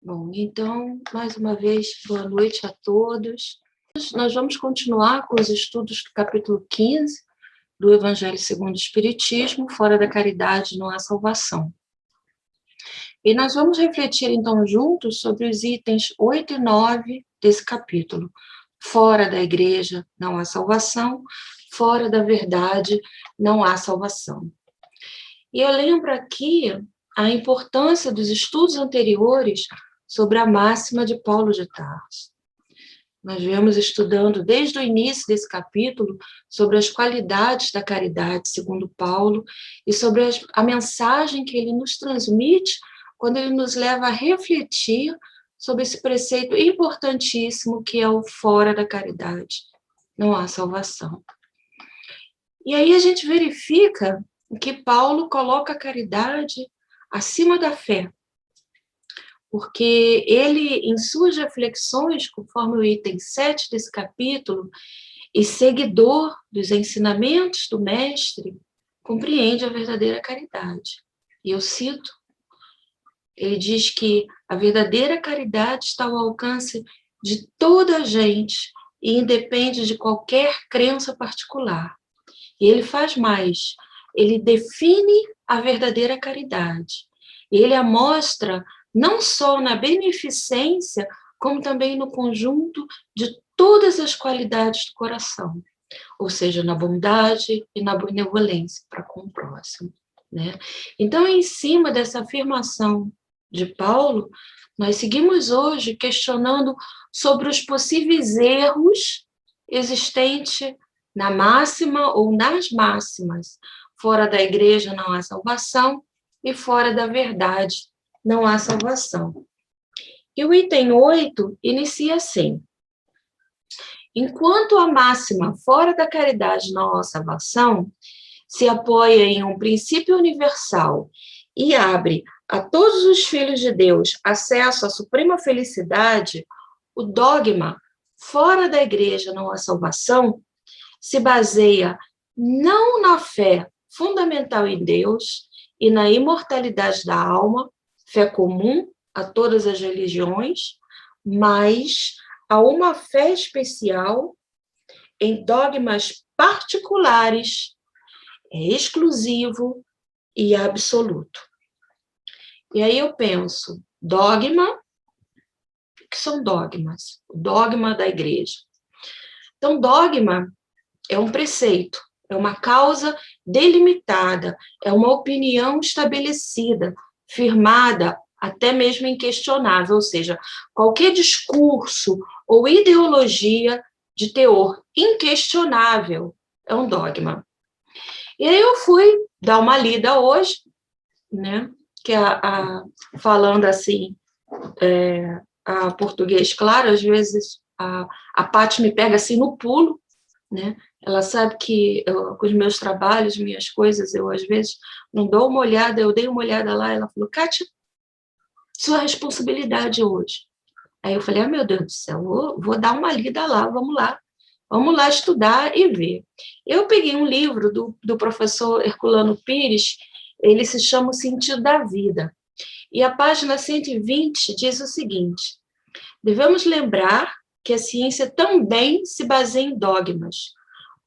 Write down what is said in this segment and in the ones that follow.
Bom, então, mais uma vez, boa noite a todos. Nós vamos continuar com os estudos do capítulo 15 do Evangelho segundo o Espiritismo, fora da caridade não há salvação. E nós vamos refletir, então, juntos sobre os itens 8 e 9 desse capítulo. Fora da igreja não há salvação, fora da verdade não há salvação. E eu lembro aqui a importância dos estudos anteriores sobre a máxima de Paulo de Tarso. Nós viemos estudando desde o início desse capítulo sobre as qualidades da caridade, segundo Paulo, e sobre a mensagem que ele nos transmite quando ele nos leva a refletir sobre esse preceito importantíssimo que é o fora da caridade. Não há salvação. E aí a gente verifica que Paulo coloca a caridade acima da fé, porque ele, em suas reflexões, conforme o item 7 desse capítulo, e seguidor dos ensinamentos do mestre, compreende a verdadeira caridade. E eu cito, ele diz que a verdadeira caridade está ao alcance de toda a gente e independe de qualquer crença particular. E ele faz mais, ele define a verdadeira caridade. Ele a mostra não só na beneficência, como também no conjunto de todas as qualidades do coração, ou seja, na bondade e na benevolência para com o próximo, né? Então, em cima dessa afirmação de Paulo, nós seguimos hoje questionando sobre os possíveis erros existentes na máxima ou nas máximas. Fora da igreja não há salvação e fora da verdade não há salvação. E o item 8 inicia assim: enquanto a máxima fora da caridade não há salvação se apoia em um princípio universal e abre a todos os filhos de Deus acesso à suprema felicidade, o dogma fora da igreja não há salvação se baseia não na fé fundamental em Deus e na imortalidade da alma, fé comum a todas as religiões, mas a uma fé especial em dogmas particulares, exclusivo e absoluto. E aí eu penso, dogma, o que são dogmas? O dogma da igreja. Então, dogma é um preceito, é uma causa delimitada, é uma opinião estabelecida, firmada, até mesmo inquestionável, ou seja, qualquer discurso ou ideologia de teor inquestionável é um dogma. E aí eu fui dar uma lida hoje, né, que falando assim, a português claro, às vezes a Paty me pega assim no pulo, né? Ela sabe que com os meus trabalhos, minhas coisas, eu às vezes não dou uma olhada, eu dei uma olhada lá, ela falou, Kátia, sua responsabilidade hoje. Aí eu falei, meu Deus do céu, vou dar uma lida lá, vamos lá estudar e ver. Eu peguei um livro do professor Herculano Pires, ele se chama O Sentido da Vida, e a página 120 diz o seguinte: devemos lembrar que a ciência também se baseia em dogmas,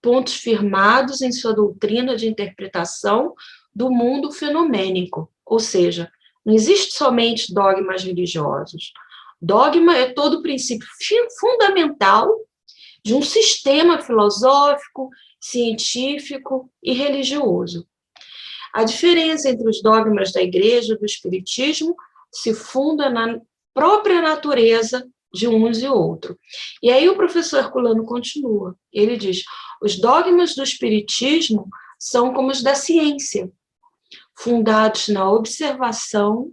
pontos firmados em sua doutrina de interpretação do mundo fenomênico, ou seja, não existe somente dogmas religiosos. Dogma é todo princípio fundamental de um sistema filosófico, científico e religioso. A diferença entre os dogmas da igreja e do espiritismo se funda na própria natureza de uns e outro. E aí o professor Herculano continua, ele diz, os dogmas do espiritismo são como os da ciência, fundados na observação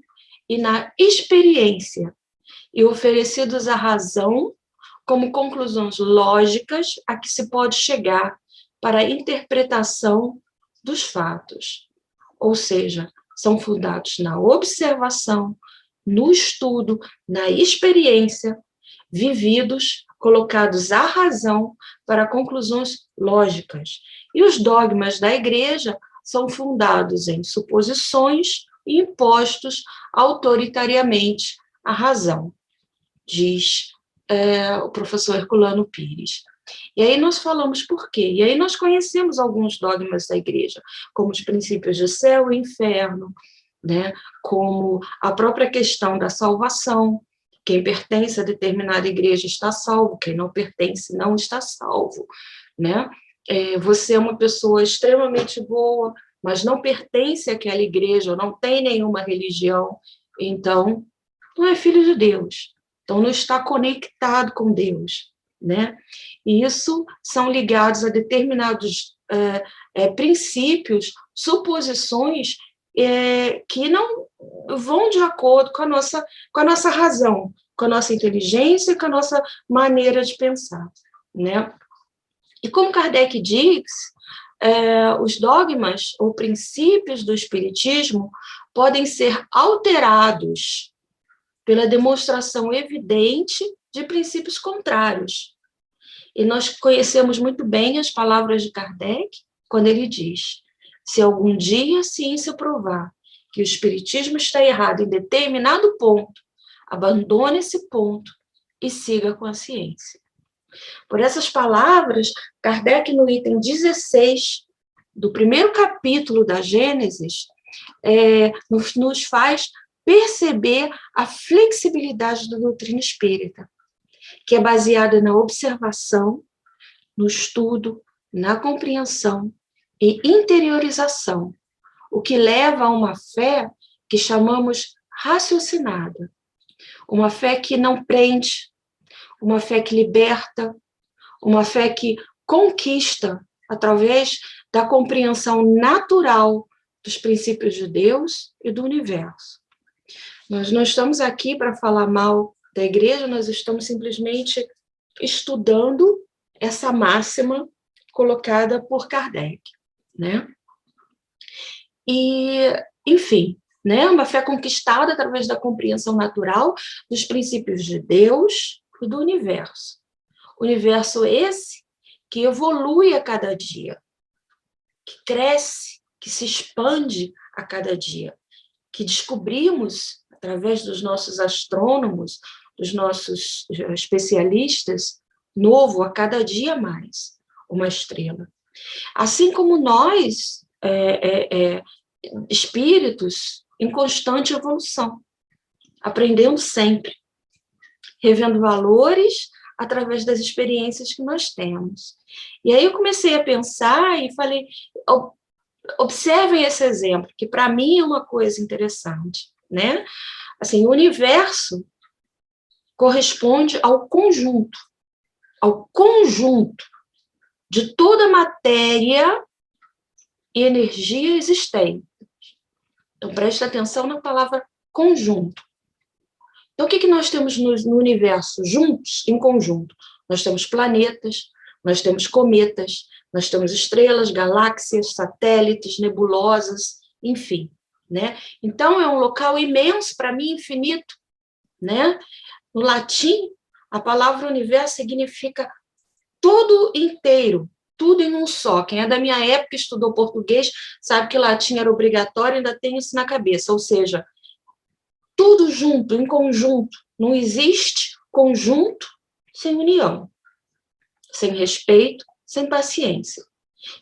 e na experiência, e oferecidos à razão como conclusões lógicas a que se pode chegar para a interpretação dos fatos. Ou seja, são fundados na observação, no estudo, na experiência, vividos, colocados à razão para conclusões lógicas. E os dogmas da igreja são fundados em suposições e impostos autoritariamente a razão, diz o professor Herculano Pires. E aí nós falamos por quê? E aí nós conhecemos alguns dogmas da igreja, como os princípios de céu e inferno, né? Como a própria questão da salvação. Quem pertence a determinada igreja está salvo, quem não pertence não está salvo, né? Você é uma pessoa extremamente boa, mas não pertence àquela igreja, não tem nenhuma religião, então não é filho de Deus, então não está conectado com Deus, né? E isso são ligados a determinados princípios, suposições que não vão de acordo com a nossa razão, com a nossa inteligência, com a nossa maneira de pensar, né? E como Kardec diz, os dogmas ou princípios do Espiritismo podem ser alterados pela demonstração evidente de princípios contrários. E nós conhecemos muito bem as palavras de Kardec, quando ele diz: se algum dia a ciência provar que o Espiritismo está errado em determinado ponto, abandone esse ponto e siga com a ciência. Por essas palavras, Kardec, no item 16 do primeiro capítulo da Gênesis, nos faz perceber a flexibilidade da doutrina espírita, que é baseada na observação, no estudo, na compreensão e interiorização, o que leva a uma fé que chamamos raciocinada, uma fé que não prende, uma fé que liberta, uma fé que conquista através da compreensão natural dos princípios de Deus e do universo. Nós não estamos aqui para falar mal da igreja, nós estamos simplesmente estudando essa máxima colocada por Kardec, né? E, enfim, né, uma fé conquistada através da compreensão natural dos princípios de Deus e do universo. Universo esse que evolui a cada dia, que cresce, que se expande a cada dia, que descobrimos, através dos nossos astrônomos, dos nossos especialistas, novo a cada dia mais, uma estrela. Assim como nós, espíritos em constante evolução, aprendendo sempre, revendo valores através das experiências que nós temos. E aí eu comecei a pensar e falei, observem esse exemplo, que para mim é uma coisa interessante, né? Assim, o universo corresponde ao conjunto de toda matéria e energia existente. Então, preste atenção na palavra conjunto. Então, o que nós temos no universo juntos, em conjunto? Nós temos planetas, nós temos cometas, nós temos estrelas, galáxias, satélites, nebulosas, enfim, né? Então, é um local imenso, para mim, infinito, né? No latim, a palavra universo significa tudo inteiro, tudo em um só. Quem é da minha época, estudou português, sabe que latim era obrigatório, ainda tem isso na cabeça, ou seja, tudo junto, em conjunto. Não existe conjunto sem união, sem respeito, sem paciência.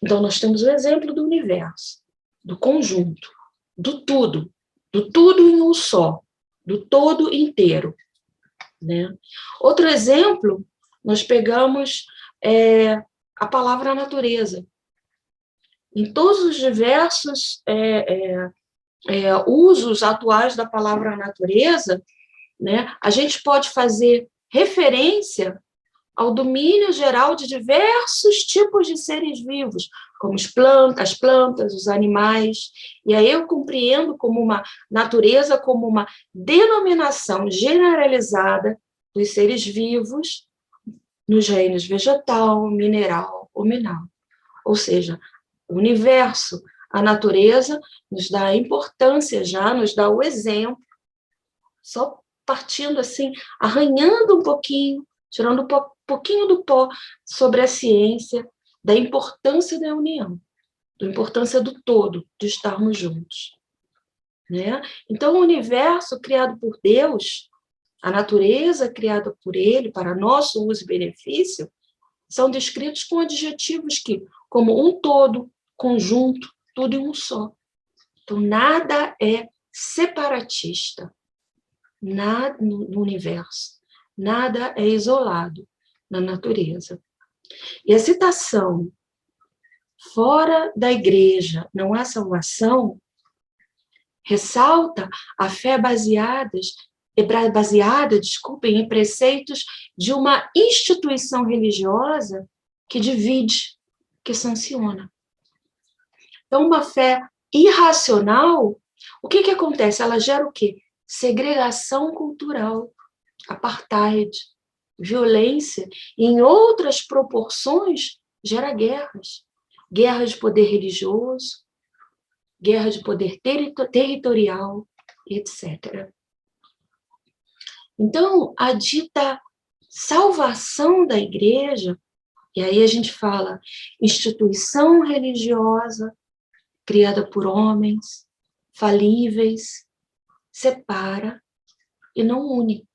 Então, nós temos o exemplo do universo, do conjunto, do tudo em um só, do todo inteiro, né? Outro exemplo, nós pegamos a palavra natureza. Em todos os diversos usos atuais da palavra natureza, né, a gente pode fazer referência ao domínio geral de diversos tipos de seres vivos, como as plantas, os animais, e aí eu compreendo como uma natureza, como uma denominação generalizada dos seres vivos nos reinos vegetal, mineral ou mineral. Ou seja, o universo, a natureza, nos dá a importância já, nos dá o exemplo, só partindo assim, arranhando um pouquinho, tirando um pouquinho do pó sobre a ciência, da importância da união, da importância do todo, de estarmos juntos, né? Então, o universo criado por Deus, a natureza criada por ele para nosso uso e benefício, são descritos com adjetivos que, como um todo, conjunto, tudo em um só. Então, nada é separatista, nada no universo, nada é isolado na natureza. E a citação, fora da igreja não há salvação, ressalta a fé baseada, em preceitos de uma instituição religiosa que divide, que sanciona. Então, uma fé irracional, o que acontece? Ela gera o quê? Segregação cultural, apartheid, violência, e em outras proporções gera guerras. Guerra de poder religioso, guerra de poder territorial, etc. Então, a dita salvação da igreja, e aí a gente fala instituição religiosa criada por homens, falíveis, separa e não une.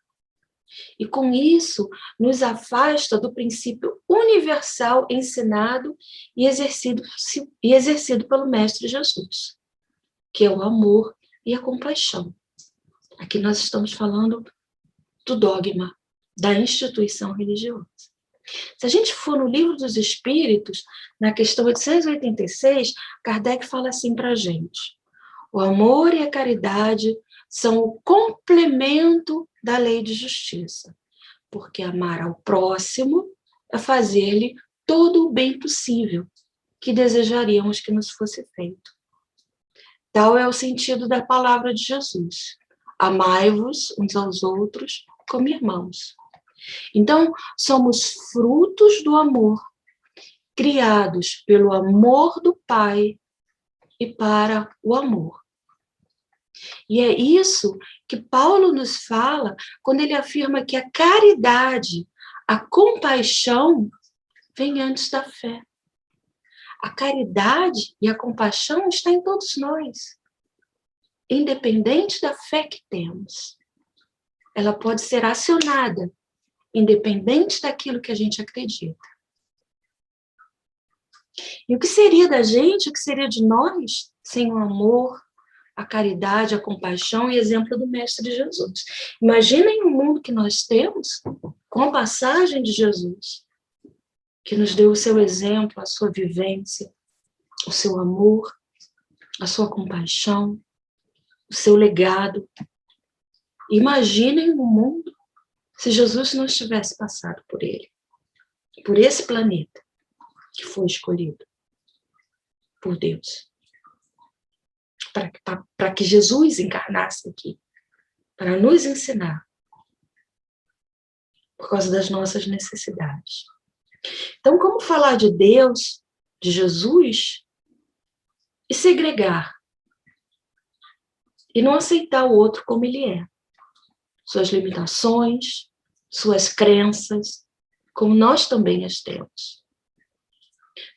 E com isso, nos afasta do princípio universal ensinado e exercido pelo Mestre Jesus, que é o amor e a compaixão. Aqui nós estamos falando do dogma, da instituição religiosa. Se a gente for no Livro dos Espíritos, na questão 886, Kardec fala assim para a gente: o amor e a caridade são o complemento da lei de justiça, porque amar ao próximo é fazer-lhe todo o bem possível que desejaríamos que nos fosse feito. Tal é o sentido da palavra de Jesus: amai-vos uns aos outros como irmãos. Então, somos frutos do amor, criados pelo amor do Pai e para o amor. E é isso que Paulo nos fala quando ele afirma que a caridade, a compaixão, vem antes da fé. A caridade e a compaixão estão em todos nós, independente da fé que temos. Ela pode ser acionada, independente daquilo que a gente acredita. E o que seria da gente, o que seria de nós, sem o amor, a caridade, a compaixão e exemplo do Mestre Jesus? Imaginem o mundo que nós temos com a passagem de Jesus, que nos deu o seu exemplo, a sua vivência, o seu amor, a sua compaixão, o seu legado. Imaginem o mundo se Jesus não tivesse passado por ele, por esse planeta que foi escolhido por Deus, para que Jesus encarnasse aqui, para nos ensinar, por causa das nossas necessidades. Então, como falar de Deus, de Jesus, e segregar, e não aceitar o outro como ele é? Suas limitações, suas crenças, como nós também as temos.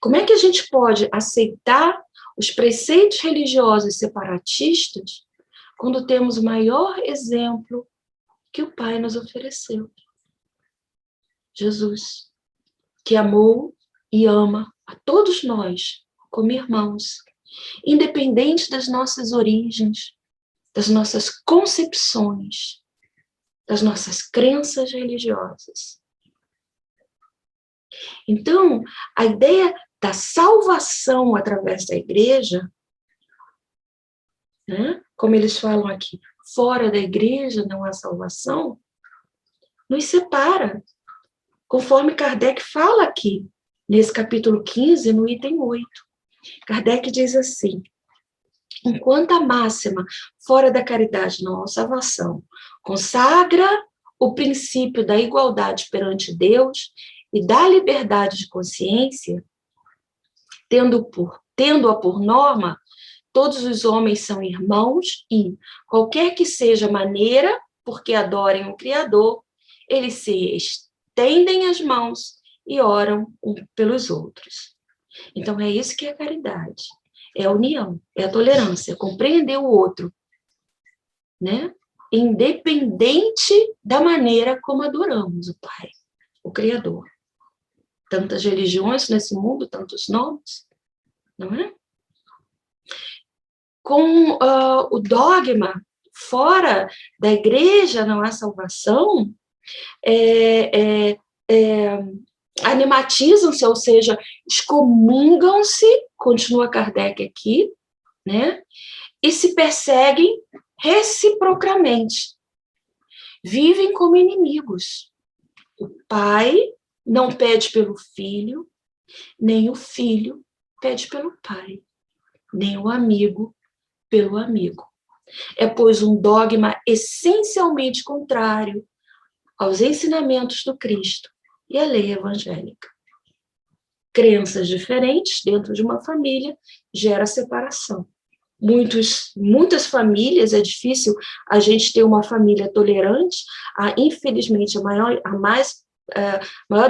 Como é que a gente pode aceitar os preceitos religiosos separatistas quando temos o maior exemplo que o Pai nos ofereceu? Jesus, que amou e ama a todos nós como irmãos, independente das nossas origens, das nossas concepções, das nossas crenças religiosas. Então, a ideia da salvação através da igreja, né, como eles falam aqui, fora da igreja não há salvação, nos separa, conforme Kardec fala aqui, nesse capítulo 15, no item 8. Kardec diz assim: enquanto a máxima fora da caridade não há salvação consagra o princípio da igualdade perante Deus e da liberdade de consciência, tendo-a por norma, todos os homens são irmãos e, qualquer que seja a maneira porque adorem o Criador, eles se estendem as mãos e oram pelos outros. Então, é isso que é a caridade. É a união, é a tolerância, é compreender o outro, né? independente da maneira como adoramos o Pai, o Criador. Tantas religiões nesse mundo, tantos nomes, não é? Com o dogma, fora da igreja não há salvação, animatizam-se, ou seja, excomungam-se, continua Kardec aqui, né? E se perseguem reciprocamente. Vivem como inimigos. O pai não pede pelo filho, nem o filho pede pelo pai, nem o amigo pelo amigo. É, pois, um dogma essencialmente contrário aos ensinamentos do Cristo e à lei evangélica. Crenças diferentes dentro de uma família gera separação. Muitas famílias, é difícil a gente ter uma família tolerante. Infelizmente, a maior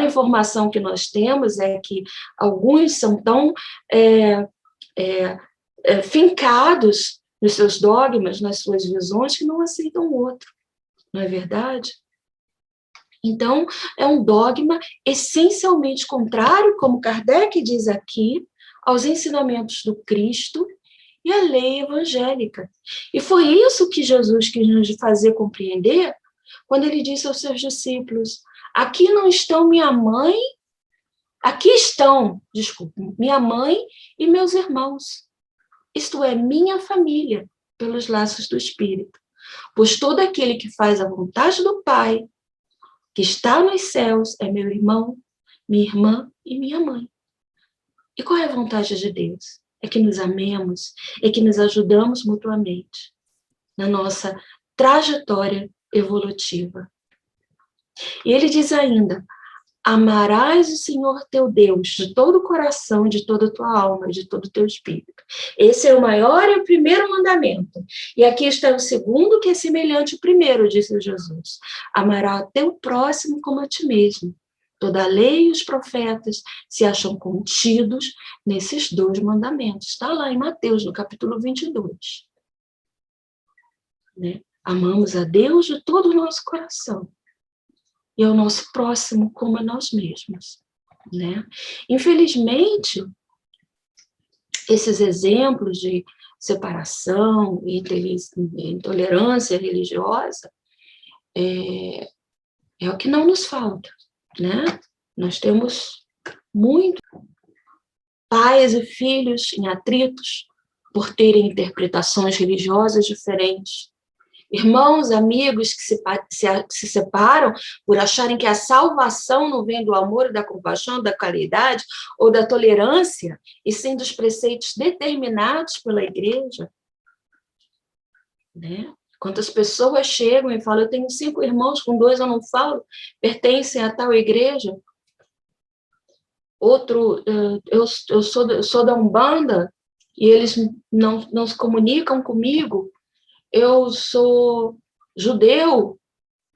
informação que nós temos é que alguns são tão fincados nos seus dogmas, nas suas visões, que não aceitam o outro. Não é verdade? Então, é um dogma essencialmente contrário, como Kardec diz aqui, aos ensinamentos do Cristo e à lei evangélica. E foi isso que Jesus quis nos fazer compreender quando ele disse aos seus discípulos: aqui não estão minha mãe, minha mãe e meus irmãos. Isto é, minha família, pelos laços do Espírito. Pois todo aquele que faz a vontade do Pai, que está nos céus, é meu irmão, minha irmã e minha mãe. E qual é a vontade de Deus? É que nos amemos, é que nos ajudamos mutuamente na nossa trajetória evolutiva. E ele diz ainda: amarás o Senhor teu Deus de todo o coração, de toda a tua alma, de todo o teu espírito. Esse é o maior e o primeiro mandamento. E aqui está o segundo, que é semelhante ao primeiro, disse Jesus: amará teu próximo como a ti mesmo. Toda a lei e os profetas se acham contidos nesses 2 mandamentos. Está lá em Mateus, no capítulo 22. Né? Amamos a Deus de todo o nosso coração. E ao nosso próximo como a nós mesmos. Né? Infelizmente, esses exemplos de separação e intolerância religiosa é o que não nos falta. Né? Nós temos muito pais e filhos em atritos por terem interpretações religiosas diferentes. Irmãos, amigos que se separam por acharem que a salvação não vem do amor, da compaixão, da caridade ou da tolerância, e sim dos preceitos determinados pela igreja. Né? Quantas pessoas chegam e falam: eu tenho 5 irmãos, com 2 eu não falo, pertencem a tal igreja. Outro, eu sou da Umbanda e eles não se comunicam comigo. Eu sou judeu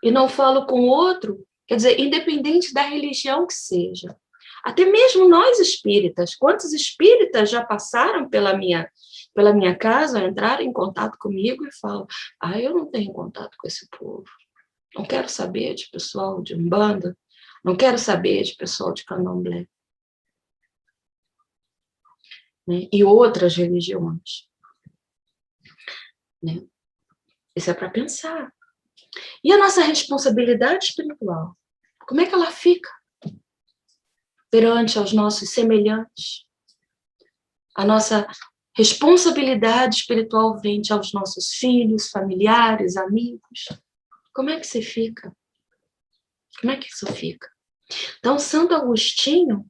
e não falo com outro. Quer dizer, independente da religião que seja. Até mesmo nós espíritas, quantos espíritas já passaram pela minha casa, entraram em contato comigo e falam: eu não tenho contato com esse povo. Não quero saber de pessoal de Umbanda, não quero saber de pessoal de Candomblé. Né? E outras religiões. Né? Isso é para pensar. E a nossa responsabilidade espiritual? Como é que ela fica perante aos nossos semelhantes? A nossa responsabilidade espiritual frente aos nossos filhos, familiares, amigos. Como é que você fica? Como é que isso fica? Então, Santo Agostinho,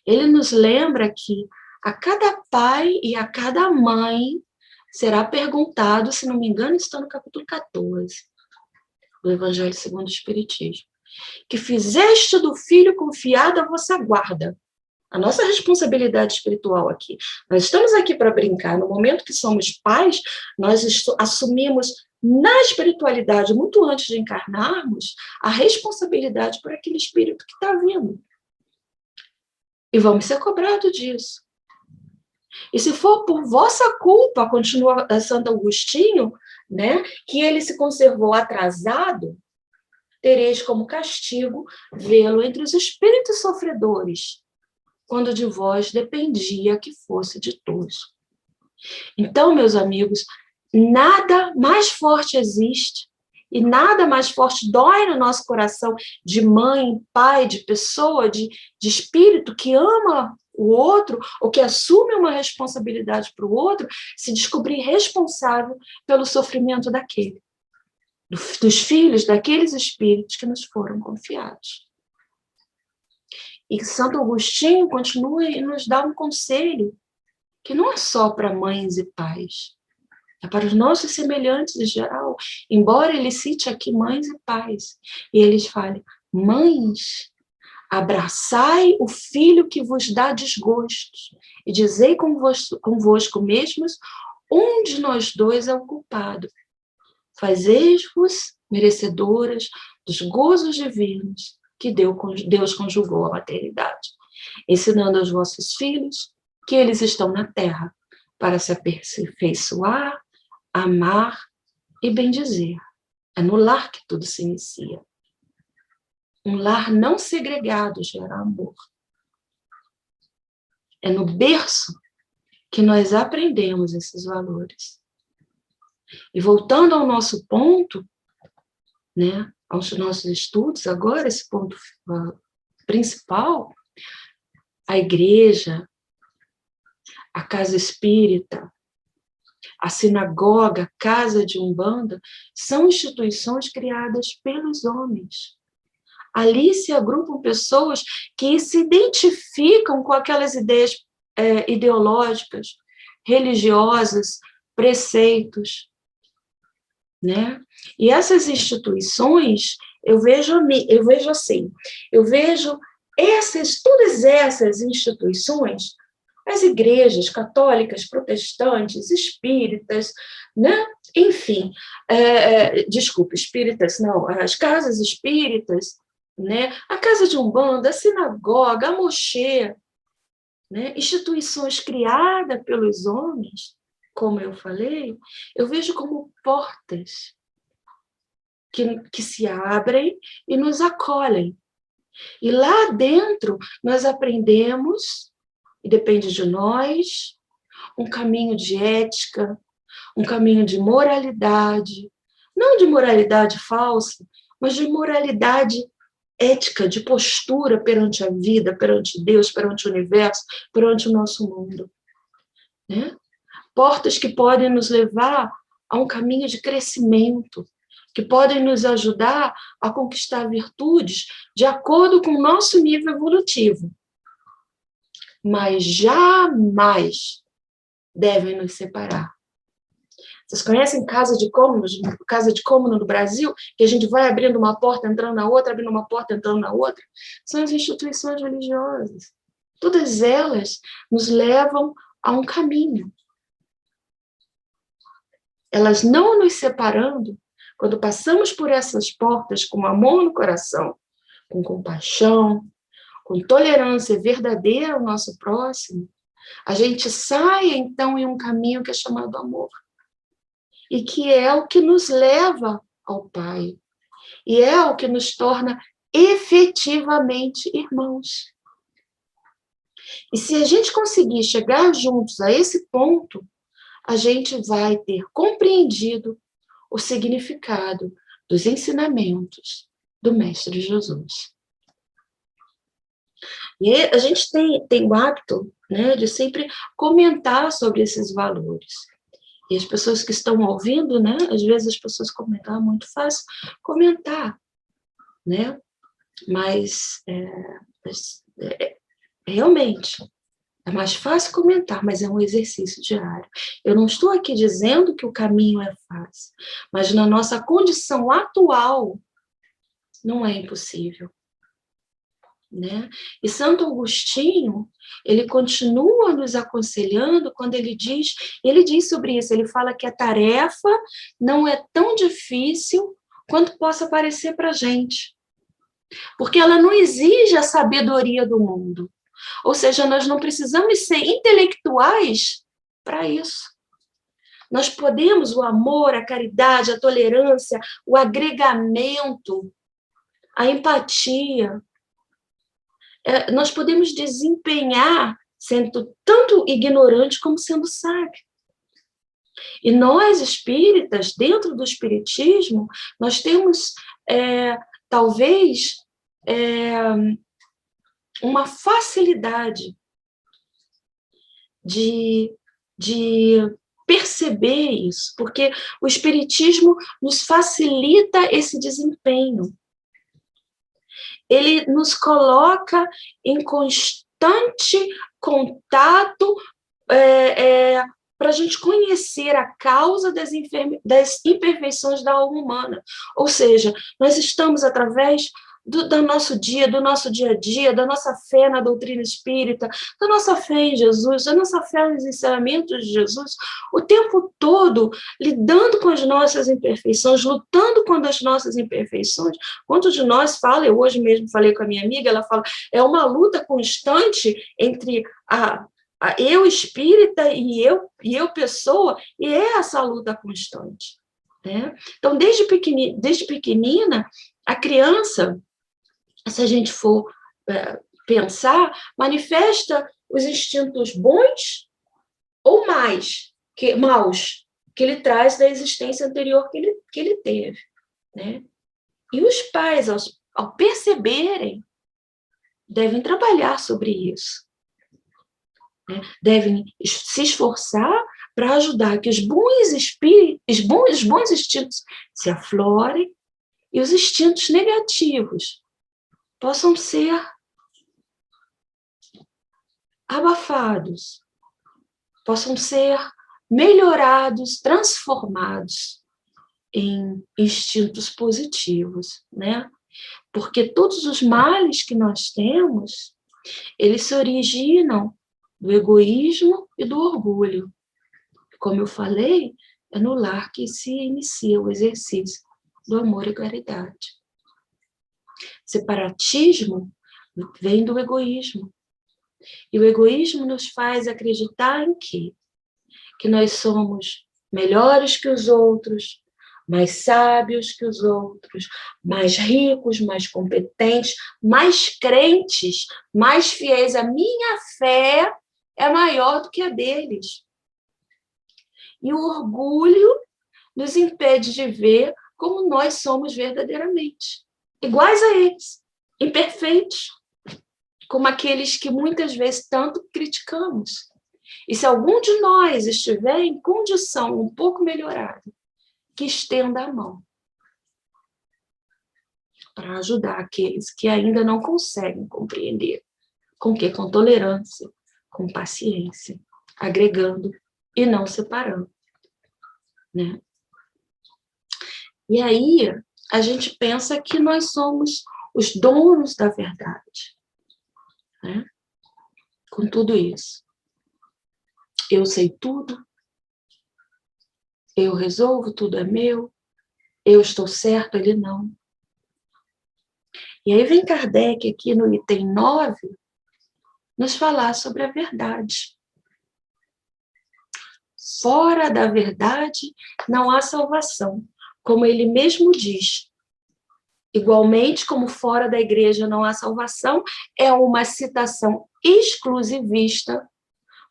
ele nos lembra que a cada pai e a cada mãe será perguntado, se não me engano, está no capítulo 14 do Evangelho segundo o Espiritismo: que fizeste do filho confiado à vossa guarda. A nossa responsabilidade espiritual aqui. Nós estamos aqui para brincar. No momento que somos pais, nós assumimos na espiritualidade, muito antes de encarnarmos, a responsabilidade por aquele espírito que está vindo. E vamos ser cobrados disso. E se for por vossa culpa, continua Santo Agostinho, né, que ele se conservou atrasado, tereis como castigo vê-lo entre os espíritos sofredores, quando de vós dependia que fosse ditoso. Então, meus amigos, nada mais forte existe e nada mais forte dói no nosso coração de mãe, pai, de pessoa, de espírito que ama o outro ou que assume uma responsabilidade para o outro, se descobrir responsável pelo sofrimento daquele, dos filhos daqueles espíritos que nos foram confiados. E Santo Agostinho continua e nos dá um conselho que não é só para mães e pais, é para os nossos semelhantes em geral, embora ele cite aqui mães e pais, e eles falem: mães, abraçai o filho que vos dá desgostos, e dizei convosco mesmos, um de nós dois é o culpado. Fazeis-vos merecedoras dos gozos divinos que Deus conjugou à maternidade, ensinando aos vossos filhos que eles estão na terra para se aperfeiçoar, amar e bendizer. É no lar que tudo se inicia. Um lar não segregado gera amor. É no berço que nós aprendemos esses valores. E voltando ao nosso ponto, né, aos nossos estudos, agora esse ponto principal, a igreja, a casa espírita, a sinagoga, a casa de Umbanda, são instituições criadas pelos homens. Ali se agrupam pessoas que se identificam com aquelas ideias ideológicas, religiosas, preceitos, né? E essas instituições, eu vejo assim, todas essas instituições, as igrejas católicas, protestantes, espíritas, né? Enfim, desculpa, espíritas não, as casas espíritas, né? A casa de Umbanda, a sinagoga, a mochê, né? Instituições criadas pelos homens, como eu falei, eu vejo como portas que se abrem e nos acolhem. E lá dentro nós aprendemos, e depende de nós, um caminho de ética, um caminho de moralidade, não de moralidade falsa, mas de moralidade ética, de postura perante a vida, perante Deus, perante o universo, perante o nosso mundo, né? Portas que podem nos levar a um caminho de crescimento, que podem nos ajudar a conquistar virtudes de acordo com o nosso nível evolutivo, mas jamais devem nos separar. Vocês conhecem casa de cômodo no Brasil, que a gente vai abrindo uma porta, entrando na outra, abrindo uma porta, entrando na outra? São as instituições religiosas. Todas elas nos levam a um caminho. Elas não nos separando, quando passamos por essas portas com amor no coração, com compaixão, com tolerância verdadeira ao nosso próximo, a gente sai, então, em um caminho que é chamado amor. E que é o que nos leva ao Pai. E é o que nos torna efetivamente irmãos. E se a gente conseguir chegar juntos a esse ponto, a gente vai ter compreendido o significado dos ensinamentos do Mestre Jesus. E a gente tem o hábito, né, de sempre comentar sobre esses valores. E as pessoas que estão ouvindo, né, às vezes as pessoas comentam, é muito fácil comentar, né? Mas realmente é mais fácil comentar, mas é um exercício diário. Eu não estou aqui dizendo que o caminho é fácil, mas na nossa condição atual não é impossível, né? E Santo Agostinho, ele continua nos aconselhando quando ele diz sobre isso, ele fala que a tarefa não é tão difícil quanto possa parecer para a gente, porque ela não exige a sabedoria do mundo, Ou seja, nós não precisamos ser intelectuais para isso. Nós podemos, o amor, a caridade, a tolerância, o agregamento, a empatia, nós podemos desempenhar sendo tanto ignorante como sendo sábio. E nós, espíritas, dentro do espiritismo, nós temos, talvez, uma facilidade de perceber isso, porque o espiritismo nos facilita esse desempenho. Ele nos coloca em constante contato para a gente conhecer a causa das imperfeições da alma humana. Ou seja, nós estamos através do nosso dia a dia, da nossa fé na doutrina espírita, da nossa fé em Jesus, da nossa fé nos ensinamentos de Jesus, o tempo todo lidando com as nossas imperfeições, lutando contra as nossas imperfeições. Quantos de nós fala, eu hoje mesmo falei com a minha amiga, ela fala, é uma luta constante entre eu espírita e eu pessoa, e é essa luta constante. Né? Então, desde pequenina, a criança, se a gente for pensar, manifesta os instintos bons ou maus que ele traz da existência anterior que ele teve. Né? E os pais, ao perceberem, devem trabalhar sobre isso. Né? Devem se esforçar para ajudar que os bons instintos se aflorem e os instintos negativos possam ser abafados, possam ser melhorados, transformados em instintos positivos, né? Porque todos os males que nós temos, eles se originam do egoísmo e do orgulho. Como eu falei, é no lar que se inicia o exercício do amor e caridade. Separatismo vem do egoísmo. E o egoísmo nos faz acreditar em quê? Que nós somos melhores que os outros, mais sábios que os outros, mais ricos, mais competentes, mais crentes, mais fiéis. A minha fé é maior do que a deles. E o orgulho nos impede de ver como nós somos verdadeiramente. Iguais a eles, imperfeitos, como aqueles que muitas vezes tanto criticamos. E se algum de nós estiver em condição um pouco melhorada, que estenda a mão para ajudar aqueles que ainda não conseguem compreender. Com quê? Com tolerância, com paciência, agregando e não separando. Né? E aí, a gente pensa que nós somos os donos da verdade. Né? Com tudo isso. Eu sei tudo, eu resolvo, tudo é meu, eu estou certo, ele não. E aí vem Kardec aqui no item 9, nos falar sobre a verdade. Fora da verdade não há salvação, como ele mesmo diz. Igualmente, como fora da igreja não há salvação, é uma citação exclusivista,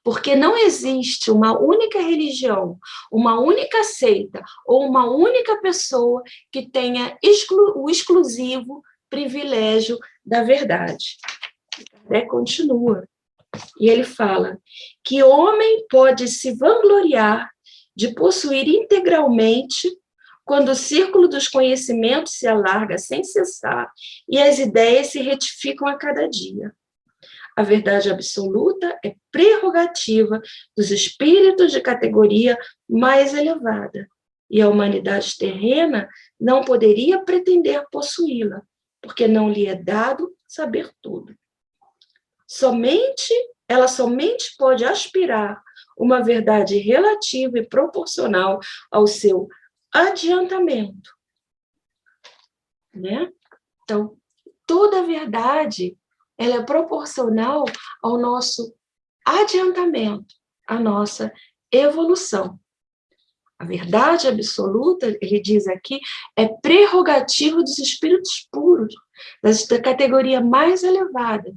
porque não existe uma única religião, uma única seita ou uma única pessoa que tenha o exclusivo privilégio da verdade. Continua. E ele fala que homem pode se vangloriar de possuir integralmente quando o círculo dos conhecimentos se alarga sem cessar e as ideias se retificam a cada dia. A verdade absoluta é prerrogativa dos espíritos de categoria mais elevada, e a humanidade terrena não poderia pretender possuí-la, porque não lhe é dado saber tudo. Ela somente pode aspirar uma verdade relativa e proporcional ao seu adiantamento. Né? Então, toda verdade ela é proporcional ao nosso adiantamento, à nossa evolução. A verdade absoluta, ele diz aqui, é prerrogativa dos espíritos puros, da categoria mais elevada,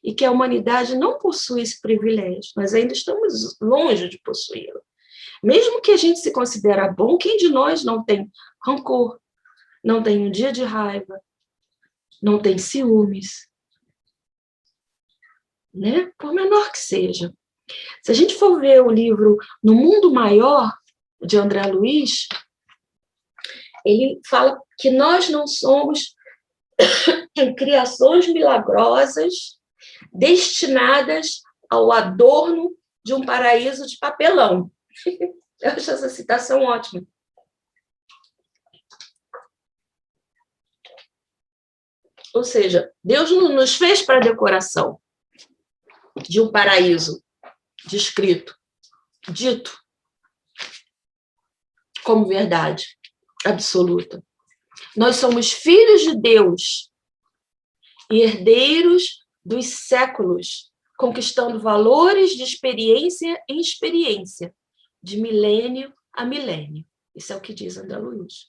e que a humanidade não possui esse privilégio, nós ainda estamos longe de possuí-lo. Mesmo que a gente se considere bom, quem de nós não tem rancor, não tem um dia de raiva, não tem ciúmes, né? Por menor que seja. Se a gente for ver o livro No Mundo Maior, de André Luiz, ele fala que nós não somos criações milagrosas destinadas ao adorno de um paraíso de papelão. Eu acho essa citação ótima. Ou seja, Deus não nos fez para decoração de um paraíso descrito, dito como verdade absoluta. Nós somos filhos de Deus e herdeiros dos séculos, conquistando valores de experiência em experiência, de milênio a milênio. Isso é o que diz André Luiz.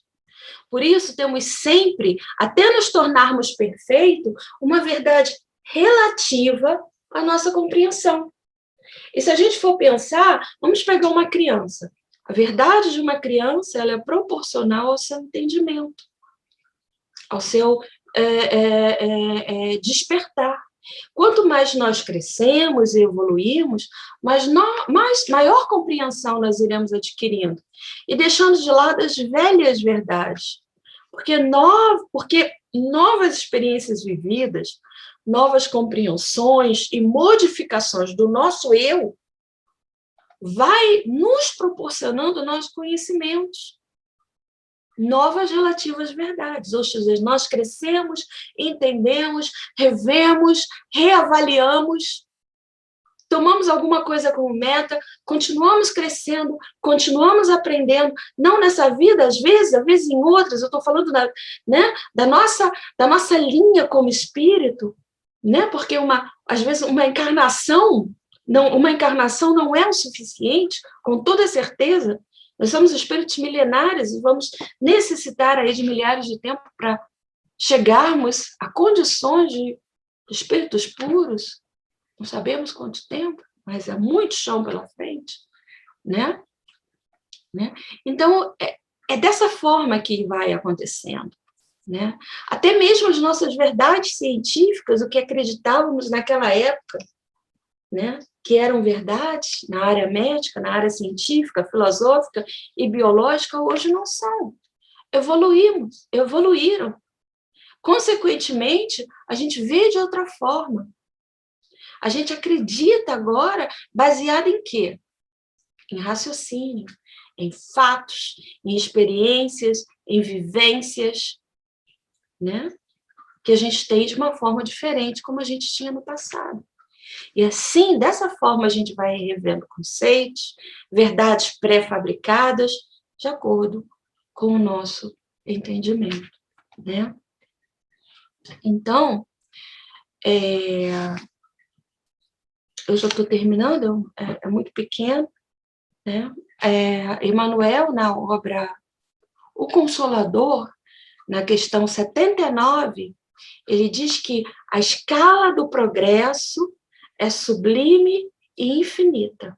Por isso, temos sempre, até nos tornarmos perfeitos, uma verdade relativa à nossa compreensão. E se a gente for pensar, vamos pegar uma criança. A verdade de uma criança, ela é proporcional ao seu entendimento, ao seu despertar. Quanto mais nós crescemos e evoluímos, maior compreensão nós iremos adquirindo e deixando de lado as velhas verdades. Porque novas experiências vividas, novas compreensões e modificações do nosso eu vai nos proporcionando novos conhecimentos, novas relativas verdades. Ou seja, nós crescemos, entendemos, revemos, reavaliamos, tomamos alguma coisa como meta, continuamos crescendo, continuamos aprendendo, não nessa vida, às vezes em outras, eu estou falando da nossa linha como espírito, né? Porque às vezes uma encarnação não é o suficiente, com toda certeza. Nós somos espíritos milenares e vamos necessitar aí de milhares de tempo para chegarmos a condições de espíritos puros. Não sabemos quanto tempo, mas é muito chão pela frente, né? Então, é dessa forma que vai acontecendo, né? Até mesmo as nossas verdades científicas, o que acreditávamos naquela época, né, que eram verdades na área médica, na área científica, filosófica e biológica, hoje não são. Evoluíram. Consequentemente, a gente vê de outra forma. A gente acredita agora baseado em quê? Em raciocínio, em fatos, em experiências, em vivências, né? Que a gente tem de uma forma diferente, como a gente tinha no passado. E assim, dessa forma, a gente vai revendo conceitos, verdades pré-fabricadas, de acordo com o nosso entendimento, né? Então, eu já estou terminando, é muito pequeno, né? Emmanuel, na obra O Consolador, na questão 79, ele diz que a escala do progresso é sublime e infinita.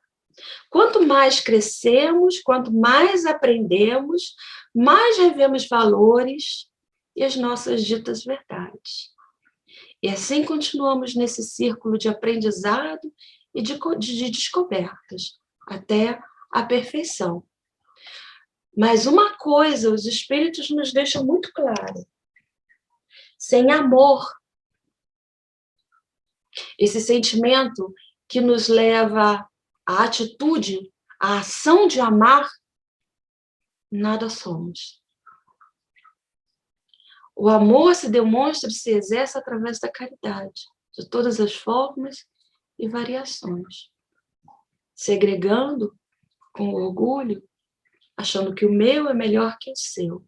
Quanto mais crescemos, quanto mais aprendemos, mais revemos valores e as nossas ditas verdades. E assim continuamos nesse círculo de aprendizado e de descobertas, até a perfeição. Mas uma coisa os espíritos nos deixam muito claro: sem amor, esse sentimento que nos leva à atitude, à ação de amar, nada somos. O amor se demonstra e se exerce através da caridade, de todas as formas e variações. Segregando com orgulho, achando que o meu é melhor que o seu,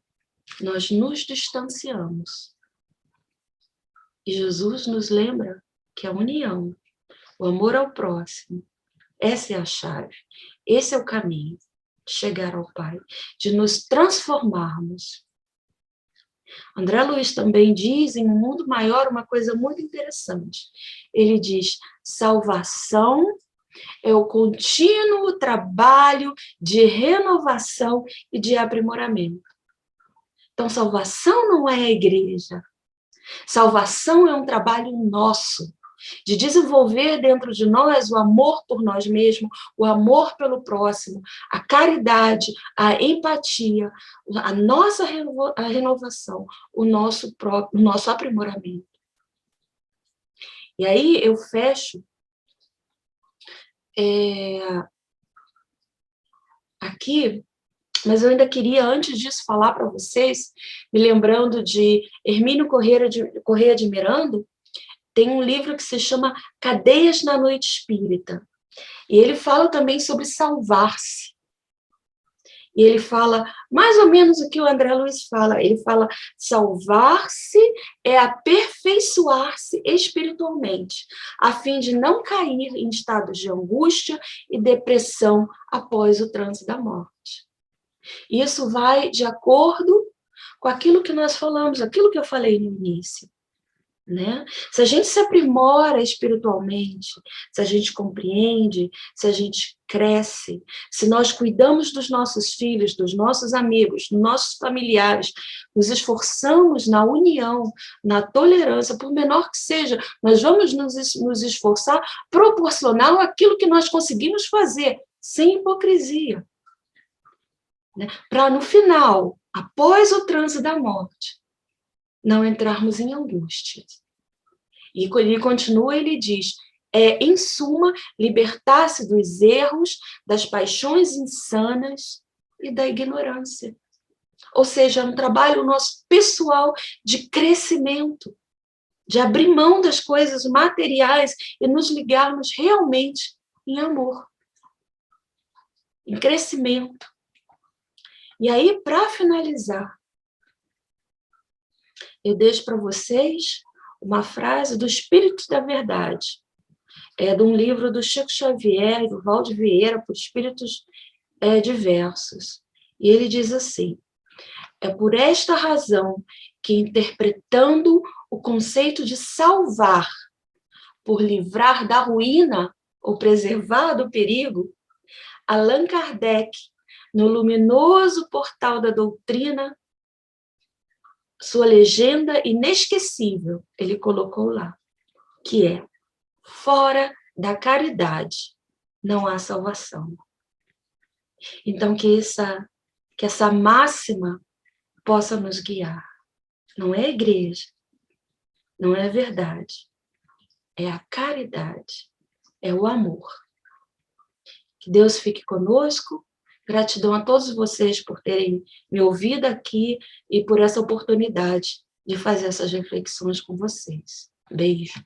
nós nos distanciamos. E Jesus nos lembra que é a união, o amor ao próximo. Essa é a chave, esse é o caminho de chegar ao Pai, de nos transformarmos. André Luiz também diz, em Um Mundo Maior, uma coisa muito interessante. Ele diz, salvação é o contínuo trabalho de renovação e de aprimoramento. Então, salvação não é a igreja. Salvação é um trabalho nosso, de desenvolver dentro de nós o amor por nós mesmos, o amor pelo próximo, a caridade, a empatia, a nossa renovação, o nosso aprimoramento. E aí eu fecho aqui, mas eu ainda queria, antes disso, falar para vocês, me lembrando de Hermínio Corrêa de Miranda, tem um livro que se chama Cadeias na Noite Espírita. E ele fala também sobre salvar-se. E ele fala mais ou menos o que o André Luiz fala. Ele fala, salvar-se é aperfeiçoar-se espiritualmente, a fim de não cair em estados de angústia e depressão após o trânsito da morte. Isso vai de acordo com aquilo que nós falamos, aquilo que eu falei no início. Né? Se a gente se aprimora espiritualmente, se a gente compreende, se a gente cresce, se nós cuidamos dos nossos filhos, dos nossos amigos, dos nossos familiares, nos esforçamos na união, na tolerância, por menor que seja, nós vamos nos esforçar proporcional àquilo que nós conseguimos fazer, sem hipocrisia. Né? Para no final, após o trânsito da morte, não entrarmos em angústia. E ele continua, ele diz, em suma, libertar-se dos erros, das paixões insanas e da ignorância. Ou seja, é um trabalho nosso pessoal de crescimento, de abrir mão das coisas materiais e nos ligarmos realmente em amor, em crescimento. E aí, para finalizar, eu deixo para vocês uma frase do Espírito da Verdade, de um livro do Chico Xavier e do Valde Vieira, por Espíritos Diversos. E ele diz assim, é por esta razão que, interpretando o conceito de salvar, por livrar da ruína ou preservar do perigo, Allan Kardec, no luminoso portal da doutrina, sua legenda inesquecível, ele colocou lá, que é, fora da caridade não há salvação. Então, que essa máxima possa nos guiar. Não é a igreja, não é a verdade, é a caridade, é o amor. Que Deus fique conosco. Gratidão a todos vocês por terem me ouvido aqui e por essa oportunidade de fazer essas reflexões com vocês. Beijo.